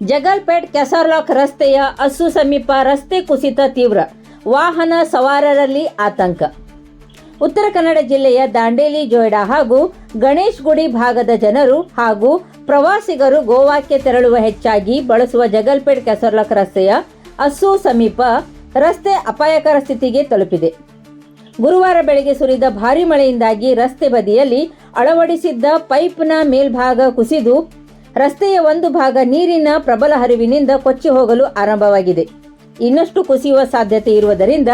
ಜಗಲ್ಪೇಟ್ ಕೆಸರ್ಲಾಕ್ ರಸ್ತೆಯ ಅಸ್ಸು ಸಮೀಪ ರಸ್ತೆ ಕುಸಿತ ತೀವ್ರ, ವಾಹನ ಸವಾರರಲ್ಲಿ ಆತಂಕ. ಉತ್ತರ ಕನ್ನಡ ಜಿಲ್ಲೆಯ ದಾಂಡೇಲಿ, ಜೋಯಿಡಾ ಹಾಗೂ ಗಣೇಶ್ ಗುಡಿ ಭಾಗದ ಜನರು ಹಾಗೂ ಪ್ರವಾಸಿಗರು ಗೋವಾಕ್ಕೆ ತೆರಳುವ ಹೆಚ್ಚಾಗಿ ಬಳಸುವ ಜಗಲ್ಪೇಟ್ ಕೆಸರ್ಲಾಕ್ ರಸ್ತೆಯ ಅಸ್ಸು ಸಮೀಪ ರಸ್ತೆ ಅಪಾಯಕರ ಸ್ಥಿತಿಗೆ ತಲುಪಿದೆ. ಗುರುವಾರ ಬೆಳಗ್ಗೆ ಸುರಿದ ಭಾರೀ ಮಳೆಯಿಂದಾಗಿ ರಸ್ತೆ ಬದಿಯಲ್ಲಿ ಅಳವಡಿಸಿದ್ದ ಪೈಪ್ನ ಮೇಲ್ಭಾಗ ಕುಸಿದು ರಸ್ತೆಯ ಒಂದು ಭಾಗ ನೀರಿನ ಪ್ರಬಲ ಹರಿವಿನಿಂದ ಕೊಚ್ಚಿ ಹೋಗಲು ಆರಂಭವಾಗಿದೆ. ಇನ್ನಷ್ಟು ಕುಸಿಯುವ ಸಾಧ್ಯತೆ ಇರುವುದರಿಂದ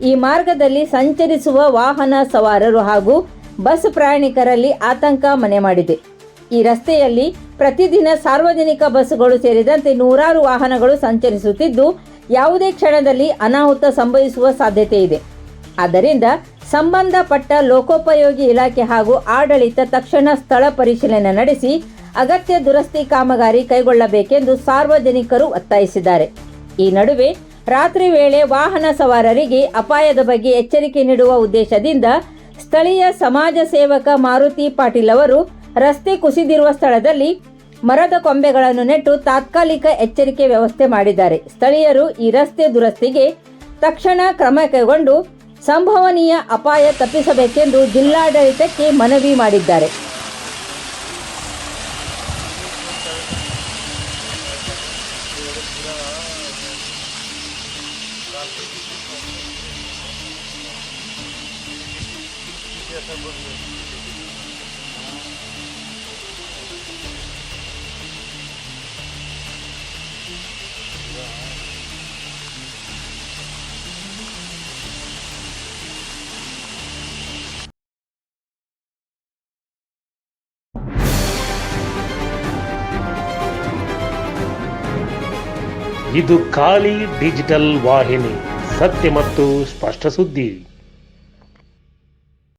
ಈ ಮಾರ್ಗದಲ್ಲಿ ಸಂಚರಿಸುವ ವಾಹನ ಸವಾರರು ಹಾಗೂ ಬಸ್ ಪ್ರಯಾಣಿಕರಲ್ಲಿ ಆತಂಕ ಮನೆ ಮಾಡಿದೆ. ಈ ರಸ್ತೆಯಲ್ಲಿ ಪ್ರತಿದಿನ ಸಾರ್ವಜನಿಕ ಬಸ್ಗಳು ಸೇರಿದಂತೆ ನೂರಾರು ವಾಹನಗಳು ಸಂಚರಿಸುತ್ತಿದ್ದು, ಯಾವುದೇ ಕ್ಷಣದಲ್ಲಿ ಅನಾಹುತ ಸಂಭವಿಸುವ ಸಾಧ್ಯತೆ ಇದೆ. ಆದ್ದರಿಂದ ಸಂಬಂಧಪಟ್ಟ ಲೋಕೋಪಯೋಗಿ ಇಲಾಖೆ ಹಾಗೂ ಆಡಳಿತ ತಕ್ಷಣ ಸ್ಥಳ ಪರಿಶೀಲನೆ ನಡೆಸಿ ಅಗತ್ಯ ದುರಸ್ತಿ ಕಾಮಗಾರಿ ಕೈಗೊಳ್ಳಬೇಕೆಂದು ಸಾರ್ವಜನಿಕರು ಒತ್ತಾಯಿಸಿದ್ದಾರೆ. ಈ ನಡುವೆ ರಾತ್ರಿ ವೇಳೆ ವಾಹನ ಸವಾರರಿಗೆ ಅಪಾಯದ ಬಗ್ಗೆ ಎಚ್ಚರಿಕೆ ನೀಡುವ ಉದ್ದೇಶದಿಂದ ಸ್ಥಳೀಯ ಸಮಾಜ ಸೇವಕ ಮಾರುತಿ ಪಾಟೀಲ್ ಅವರು ರಸ್ತೆ ಕುಸಿದಿರುವ ಸ್ಥಳದಲ್ಲಿ ಮರದ ಕೊಂಬೆಗಳನ್ನು ನೆಟ್ಟು ತಾತ್ಕಾಲಿಕ ಎಚ್ಚರಿಕೆ ವ್ಯವಸ್ಥೆ ಮಾಡಿದ್ದಾರೆ. ಸ್ಥಳೀಯರು ಈ ರಸ್ತೆ ದುರಸ್ತಿಗೆ ತಕ್ಷಣ ಕ್ರಮ ಕೈಗೊಂಡು ಸಂಭವನೀಯ ಅಪಾಯ ತಪ್ಪಿಸಬೇಕೆಂದು ಜಿಲ್ಲಾಡಳಿತಕ್ಕೆ ಮನವಿ ಮಾಡಿದ್ದಾರೆ. ಇದು ಖಾಲಿ ಡಿಜಿಟಲ್ ವಾಹಿನಿ, ಸತ್ಯ ಮತ್ತು ಸ್ಪಷ್ಟ ಸುದ್ದಿ.